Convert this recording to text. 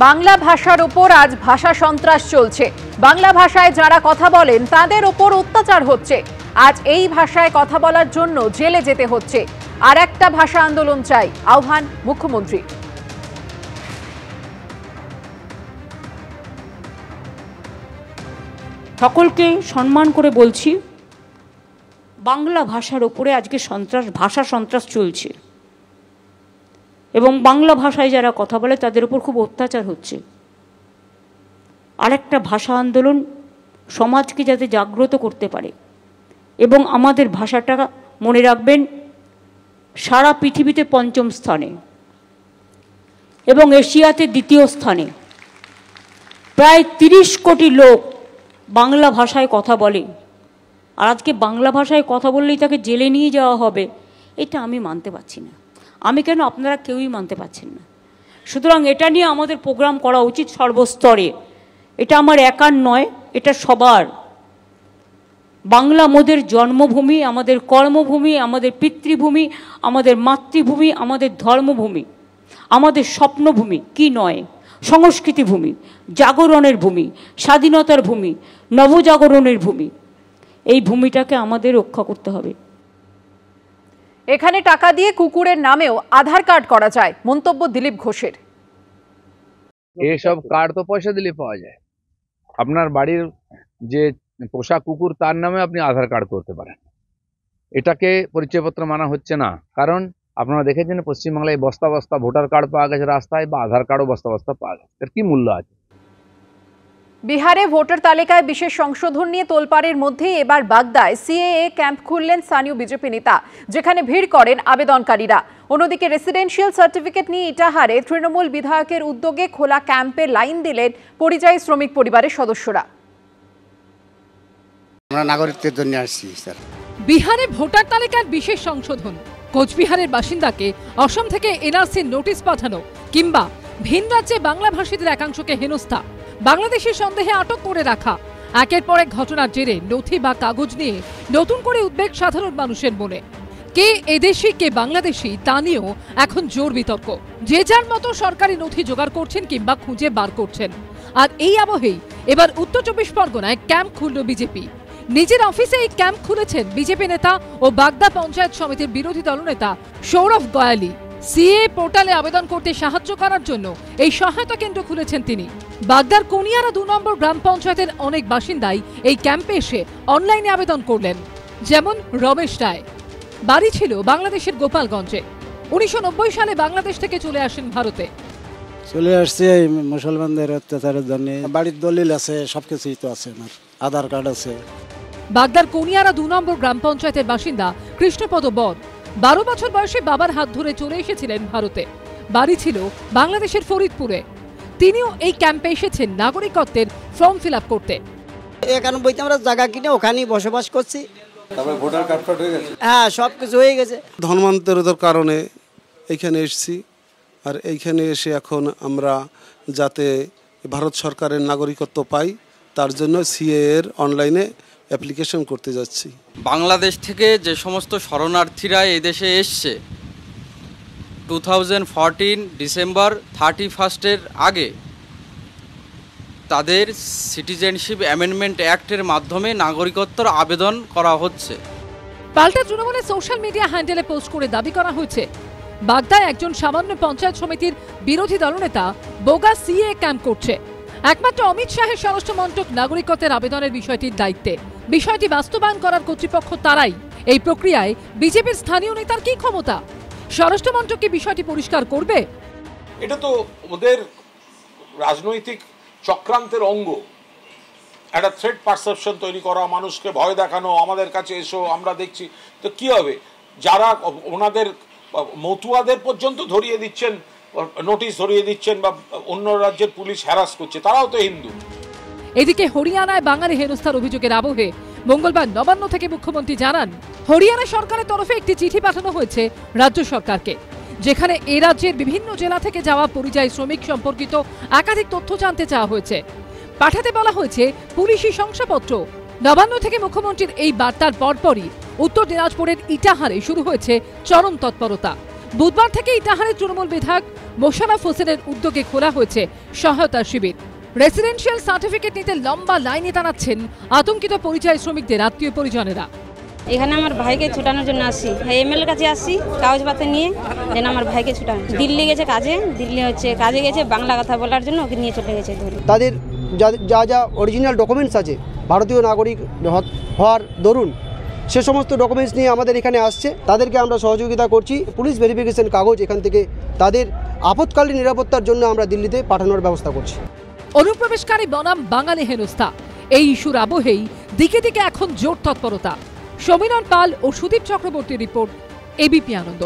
বাংলা ভাষার উপর আজ ভাষা সন্ত্রাস চলছে। বাংলা ভাষায় যারা কথা বলেন তাদের উপর অত্যাচার হচ্ছে। আজ এই ভাষায় কথা বলার জন্য জেলে যেতে হচ্ছে। আর একটা ভাষা আন্দোলন চাই, আহ্বান মুখ্যমন্ত্রী। সকলকে সম্মান করে বলছি, বাংলা ভাষার উপরে আজকে ভাষা সন্ত্রাস চলছে এবং বাংলা ভাষায় যারা কথা বলে তাদের উপর খুব অত্যাচার হচ্ছে। আরেকটা ভাষা আন্দোলন সমাজকে যাতে জাগ্রত করতে পারে এবং আমাদের ভাষাটা মনে রাখবেন সারা পৃথিবীতে ৫ম স্থানে এবং এশিয়াতে ২য় স্থানে। প্রায় ৩০ কোটি লোক বাংলা ভাষায় কথা বলে, আর আজকে বাংলা ভাষায় কথা বললেই তাকে জেলে নিয়ে যাওয়া হবে, এটা আমি মানতে পারছি না। আমি কেন, আপনারা কেউই মানতে পারছেন না। সুতরাং এটা নিয়ে আমাদের প্রোগ্রাম করা উচিত সর্বস্তরে। এটা আমার একার নয়, এটা সবার। বাংলা আমাদের জন্মভূমি, আমাদের কর্মভূমি, আমাদের পিতৃভূমি, আমাদের মাতৃভূমি, আমাদের ধর্মভূমি, আমাদের স্বপ্নভূমি, কি নয়, সংস্কৃতি ভূমি, জাগরণের ভূমি, স্বাধীনতার ভূমি, নবজাগরণের ভূমি। এই ভূমিটাকে আমাদের রক্ষা করতে হবে। এখানে টাকা দিয়ে কুকুরের নামেও আধার কার্ড করা যায়, মন্তব্য দিলীপ ঘোষের। এইসব কার্ড তো পয়সা দিলে পাওয়া যায়। আপনার বাড়ির যে পোষা কুকুর তার নামে আপনি আধার কার্ড করতে পারেন। এটাকে পরিচয়পত্র মানা হচ্ছে না, কারণ আপনারা দেখেছেন পশ্চিমবাংলায় বস্তা বস্তা ভোটার কার্ড পাওয়া গেছে রাস্তায়, বা আধার কার্ডও বস্তা বস্তা পাওয়া গেছে। এর কি মূল্য আছে? বিহারে ভোটার তালিকায় বিশেষ সংশোধন নিয়ে তোলপাড়ের মধ্যেই এবার বাগদায় সিএএ ক্যাম্প খুললেন স্থানীয় বিজেপি নেতা, যেখানে ভিড় করেন আবেদনকারীরা। অন্যদিকে রেসিডেন্সিয়াল সার্টিফিকেট নিয়ে ইটাহারে তৃণমূল বিধায়কের উদ্যোগে খোলা ক্যাম্পে লাইন দিলেন পরিযায়ী শ্রমিক পরিবারের সদস্যরা। আমরা নাগরিকদের জন্য আসছি স্যার। বিহারে ভোটার তালিকার বিশেষ সংশোধন, কোচবিহারের বাসিন্দাকে অসম থেকে এনআরসির নোটিশ পাঠানো, কিংবা ভিন রাজ্যে বাংলা ভাষীদের একাংশকে হেনস্থা, বাংলাদেশের সন্দেহে আটক করে রাখা, একের পর এক ঘটনার জেরে নথি বা কাগজ নিয়ে নতুন করে উদ্বেগ সাধারণ মানুষের মনে। কে এদেশি কে বাংলাদেশি তা নিয়েও এখন জোর বিতর্ক। যে যার মতো সরকারি নথি জোগাড় করছেন কিংবা খুঁজে বার করছেন। আর এই আবহেই এবার উত্তর ২৪ পরগনায় ক্যাম্প খুলল বিজেপি। নিজের অফিসে এই ক্যাম্প খুলেছেন বিজেপি নেতা ও বাগদা পঞ্চায়েত সমিতির বিরোধী দলনেতা সৌরভ গয়ালি। সিএ পোর্টালে আবেদন করতে সাহায্য করার জন্য এই সহায়তা কেন্দ্র খুলেছেন তিনি। বাগদার কোনিয়ারা ২ নম্বর গ্রাম পঞ্চায়েতের অনেক বাসিন্দাই এই ক্যাম্পে এসে অনলাইনে আবেদন করলেন। যেমন রমেশ রায়, বাড়ি ছিল বাংলাদেশের গোপালগঞ্জে। ১৯৯০ সালে বাংলাদেশ থেকে চলে আসেন ভারতে। চলে আসছে এই মুসলমানদের অত্যাচারের জন্য। বাড়ির দলিল আছে, সবকিছুই তো আছে, আমার আধার কার্ড আছে। বাগদার কোনিয়ারা ২ নম্বর গ্রাম পঞ্চায়েতের বাসিন্দা কৃষ্ণপদ বর ১২ বছর বয়সে বাবার হাত ধরে চলে এসেছিলেন ভারতে। বাড়ি ছিল বাংলাদেশের ফরিদপুরে। তিনিও এই ক্যাম্পে এসেছেন নাগরিকত্বের ফর্ম ফিল আপ করতে। এখানে বইতে আমরা জায়গা কিনে ওখানেই বসবাস করছি। তারপরে ভোটার কার্ড হয়ে গেছে? হ্যাঁ, সব কিছু হয়ে গেছে। ধর্মান্তরিতর কারণে এইখানে এসেছি। আর এইখানে এসে এখন আমরা যাতে ভারত সরকারের নাগরিকত্ব পাই, তার জন্য সিএ এর অনলাইনে অ্যাপ্লিকেশন করতে যাচ্ছি। বাংলাদেশ থেকে যে সমস্ত শরণার্থীরা এই দেশে এসছে 2014 ডিসেম্বর 31 আগে, তাদের সিটিজেনশিপ অ্যামেন্ডমেন্ট অ্যাক্টের মাধ্যমে নাগরিকত্বর আবেদন করা হচ্ছে। পাল্টা তৃণমূলের সোশ্যাল মিডিয়া হ্যান্ডেলে পোস্ট করে দাবি করা হয়েছে বাগদায় একজন সামান্য পঞ্চায়েত সমিতির বিরোধী দলনেতা বোগা সিএ ক্যাম্প করছে। একমাত্র অমিত শাহের স্বরাষ্ট্রমন্ত্রক নাগরিকত্বের আবেদনের বিষয়টির দায়িত্বে। বিষয়টি বাস্তবায়ন করার কর্তৃপক্ষ তারাই। এই প্রক্রিয়ায় বিজেপির স্থানীয় নেতার কি ক্ষমতা? স্বরাষ্ট্রমন্ত্রক কি বিষয়টি পরিষ্কার করবে? এটা তো ওদের রাজনৈতিক চক্রান্তের অঙ্গ। একটা থ্রেট পারসেপশন তৈরি করা, মানুষকে ভয় দেখানো, আমাদের কাছে এসো, আমরা দেখছি। তো কি হবে? যারা ওনাদের মতুয়াদের পর্যন্ত ধরিয়ে দিচ্ছেন, নোটিশ ধরিয়ে দিচ্ছেন, বা অন্য রাজ্যের পুলিশ হ্যারাস করছে, তারাও তো হিন্দু। এদিকে হরিয়ানায় বাঙালি হেনস্থার অভিযোগের আবহে মঙ্গলবার নবান্ন থেকে মুখ্যমন্ত্রী জানান, হরিয়ানা সরকারের তরফে একটি চিঠি পাঠানো হয়েছে রাজ্য সরকারকে, যেখানে এ রাজ্যের বিভিন্ন জেলা থেকে যাওয়া পরিযায়ী শ্রমিক সম্পর্কিত একাধিক তথ্য জানতে চাওয়া হয়েছে। পাঠাতে বলা হয়েছে পুলিশি শংসাপত্র। নবান্ন থেকে মুখ্যমন্ত্রীর এই বার্তার পরপরই উত্তর দিনাজপুরের ইটাহারে শুরু হয়েছে চরম তৎপরতা। বুধবার থেকে ইটাহারের তৃণমূল বিধায়ক মোশাররফ হোসেনের উদ্যোগে খোলা হয়েছে সহায়তা শিবির। রেসিডেন্সিয়াল সার্টিফিকেট নিতে লম্বা লাইনে দাঁড়াচ্ছেন আতঙ্কিত পরিযায়ী শ্রমিকদের আত্মীয় পরিজনেরা। এখানে আমার ভাইকে ছুটানোর জন্য আসছি, এমএলএ কাছে আসছি কাগজপত্র নিয়ে, যেন আমার ভাইকে ছুটানো। দিল্লি গেছে কাজে, কাজে গেছে, বাংলা কথা বলার জন্য ওকে নিয়ে চলে গেছে ধরে। তাদের যা যা অরিজিনাল ডকুমেন্টস আছে ভারতীয় নাগরিক হওয়ার দরুন, সে সমস্ত ডকুমেন্টস নিয়ে আমাদের এখানে আসছে। তাদেরকে আমরা সহযোগিতা করছি। পুলিশ ভেরিফিকেশন কাগজ এখান থেকে তাদের আপৎকালীন নিরাপত্তার জন্য আমরা দিল্লিতে পাঠানোর ব্যবস্থা করছি। অনুপ্রবেশকারী বনাম বাঙালি হেনস্থা, এই ইস্যুর আবহেই দিকে দিকে এখন জোর তৎপরতা। সমীরণ পাল ও সুদীপ চক্রবর্তীর রিপোর্ট, এবিপি আনন্দ।